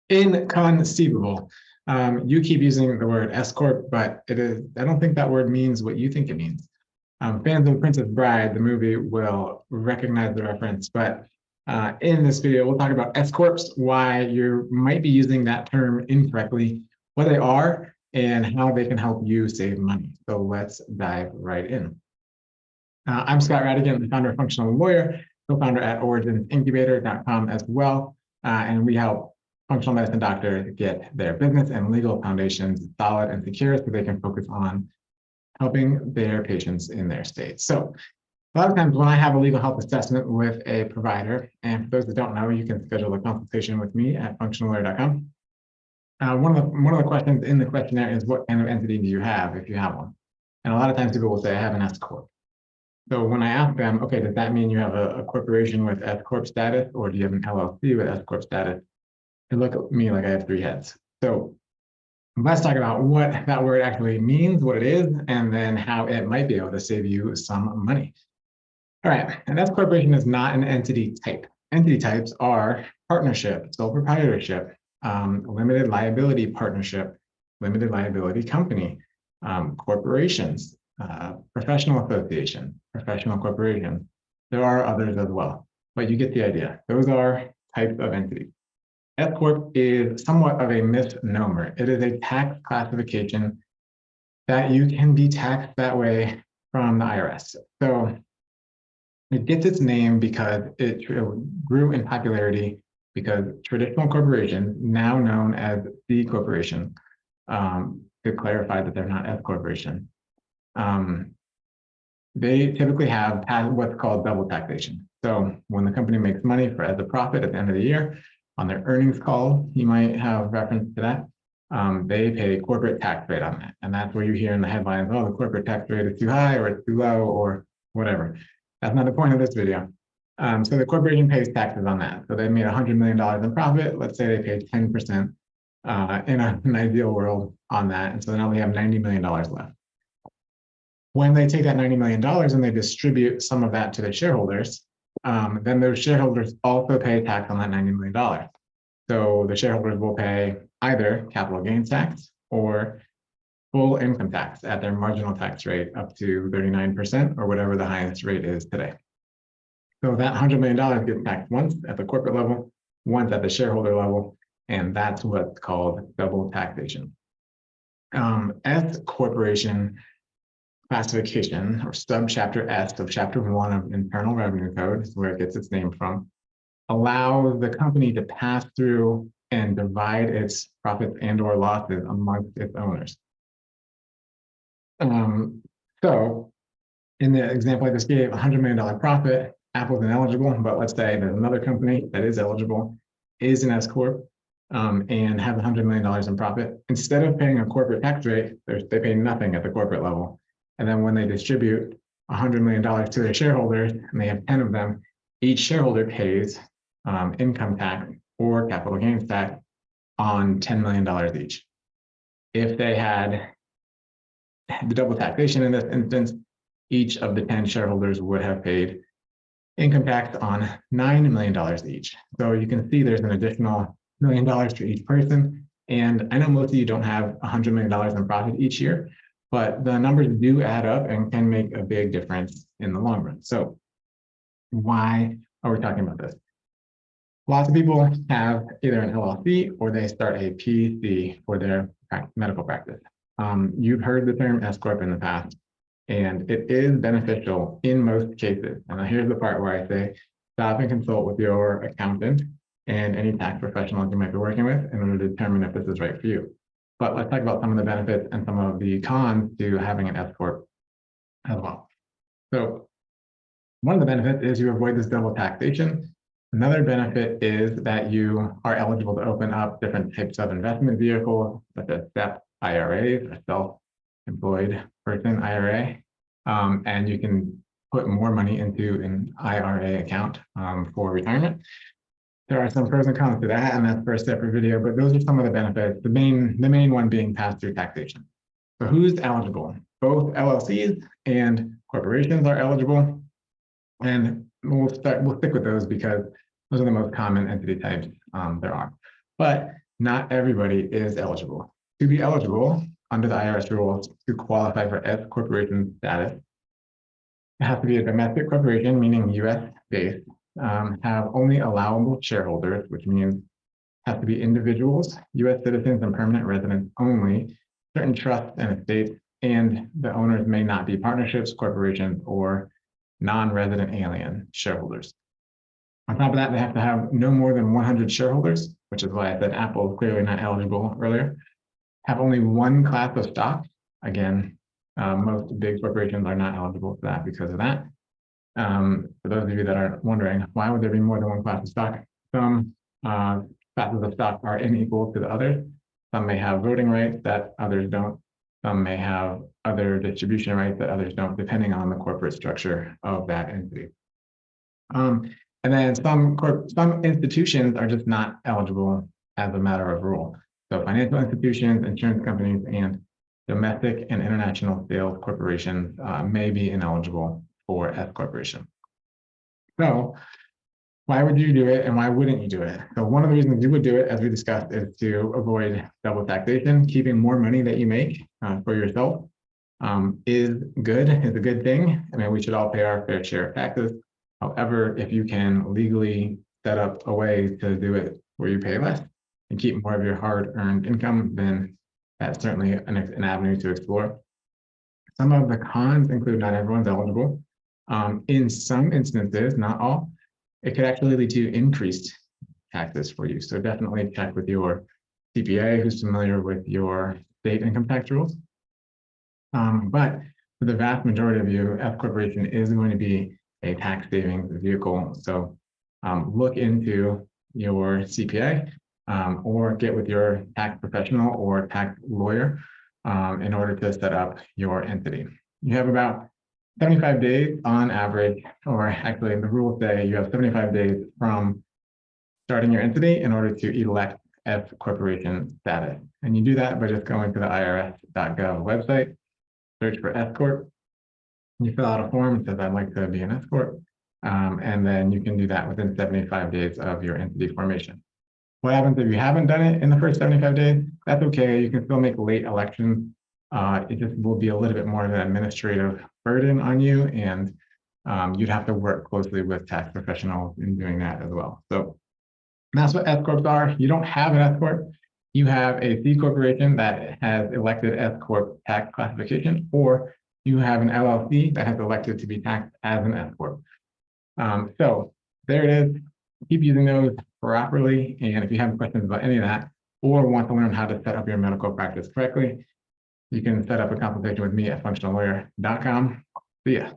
Inconceivable. You keep using the word S-Corp, but I don't think that word means what you think it means. Fans of Princess Bride, the movie, will recognize the reference, but in this video, we'll talk about S-Corps, why you might be using that term incorrectly, what they are, and how they can help you save money. So let's dive right in. I'm Scott Radigan, the founder of Functional Lawyer, co-founder at originsincubator.com as well, and we help functional medicine doctors get their business and legal foundations solid and secure so they can focus on helping their patients in their state. So a lot of times when I have a legal health assessment with a provider, and for those that don't know, you can schedule a consultation with me at functionallawyer.com. One of the questions in the questionnaire is, what kind of entity do you have if you have one? And a lot of times people will say, I have an S-Corp. So when I ask them, okay, does that mean you have a corporation with S-Corp status, or do you have an LLC with S-Corp status? They look at me like I have three heads. So let's talk about what that word actually means, what it is, and then how it might be able to save you some money. All right, an S corporation is not an entity type. Entity types are partnership, sole proprietorship, limited liability partnership, limited liability company, corporations, professional association, professional corporation. There are others as well, but you get the idea. Those are types of entities. S-Corp is somewhat of a misnomer. It is a tax classification that you can be taxed that way from the IRS. So it gets its name because it grew in popularity because traditional corporations, now known as C corporation, to clarify that they're not S corporation, they typically have what's called double taxation. So when the company makes money as a profit at the end of the year, on their earnings call, you might have reference to that. They pay corporate tax rate on that. And that's where you hear in the headlines, oh, the corporate tax rate is too high or it's too low or whatever. That's not the point of this video. So the corporation pays taxes on that. So they made $100 million in profit. Let's say they paid 10% in an ideal world on that. And so now they have $90 million left. When they take that $90 million and they distribute some of that to their shareholders, then those shareholders also pay tax on that $90 million. So the shareholders will pay either capital gains tax or full income tax at their marginal tax rate up to 39% or whatever the highest rate is today. So that $100 million gets taxed once at the corporate level, once at the shareholder level, and that's what's called double taxation. S corporation classification, or subchapter S of chapter 1 of Internal Revenue Code, is where it gets its name from, allows the company to pass through and divide its profits and or losses amongst its owners. So in the example I just gave, $100 million profit, Apple's ineligible, but let's say there's another company that is eligible, is an S-Corp, and has $100 million in profit. Instead of paying a corporate tax rate, they pay nothing at the corporate level. And then when they distribute $100 million to their shareholders, and they have 10 of them, each shareholder pays income tax or capital gains tax on $10 million each. If they had the double taxation in this instance, each of the 10 shareholders would have paid income tax on $9 million each. So you can see there's an additional $1 million for each person. And I know most of you don't have $100 million in profit each year, but the numbers do add up and can make a big difference in the long run. So why are we talking about this? Lots of people have either an LLC or they start a PC for their medical practice. You've heard the term S-Corp in the past, and it is beneficial in most cases. And here's the part where I say, stop and consult with your accountant and any tax professional you might be working with in order to determine if this is right for you. But let's talk about some of the benefits and some of the cons to having an S-Corp as well. So one of the benefits is you avoid this double taxation. Another benefit is that you are eligible to open up different types of investment vehicles, such as SEP IRAs, a self-employed person IRA, and you can put more money into an IRA account for retirement. There are some pros and cons to that, and that's for a separate video, but those are some of the benefits, the main one being pass-through taxation. So who's eligible? Both LLCs and corporations are eligible, and we'll stick with those because those are the most common entity types there are. But not everybody is eligible. To be eligible under the IRS rules to qualify for S corporation status, it has to be a domestic corporation, meaning US based, have only allowable shareholders, which means have to be individuals, US citizens and permanent residents only, certain trusts and estates, and the owners may not be partnerships, corporations, or non-resident alien shareholders. On top of that, they have to have no more than 100 shareholders, which is why I said Apple is clearly not eligible earlier. Have only one class of stock. Again, most big corporations are not eligible for that because of that. For those of you that are wondering, why would there be more than one class of stock? Some classes of stock are unequal to the others. Some may have voting rights that others don't. Some may have other distribution rights that others don't, depending on the corporate structure of that entity. And then some institutions are just not eligible as a matter of rule. So financial institutions, insurance companies, and domestic and international sales corporations may be ineligible for S corporation. So why would you do it and why wouldn't you do it? So one of the reasons you would do it, as we discussed, is to avoid double taxation. Keeping more money that you make for yourself is a good thing. I mean, we should all pay our fair share of taxes. However, if you can legally set up a way to do it where you pay less and keep more of your hard-earned income, then that's certainly an avenue to explore. Some of the cons include not everyone's eligible. In some instances, not all, it could actually lead to increased taxes for you. So definitely check with your CPA who's familiar with your state income tax rules. But for the vast majority of you, S corporation is going to be a tax savings vehicle. So look into your CPA or get with your tax professional or tax lawyer in order to set up your entity. You have about 75 days on average, or actually the rules say you have 75 days from starting your entity in order to elect S corporation status. And you do that by just going to the irs.gov website, search for S-Corp. You fill out a form that says, I'd like to be an S-Corp. And then you can do that within 75 days of your entity formation. What happens if you haven't done it in the first 75 days? That's okay. You can still make late elections. It just will be a little bit more of an administrative burden on you, and you'd have to work closely with tax professionals in doing that as well. So that's what S-Corps are. You don't have an S-Corp. You have a C corporation that has elected S-Corp tax classification, or you have an LLC that has elected to be taxed as an S-Corp. So there it is. Keep using those properly. And if you have questions about any of that, or want to learn how to set up your medical practice correctly, you can set up a consultation with me at functionallawyer.com. See ya.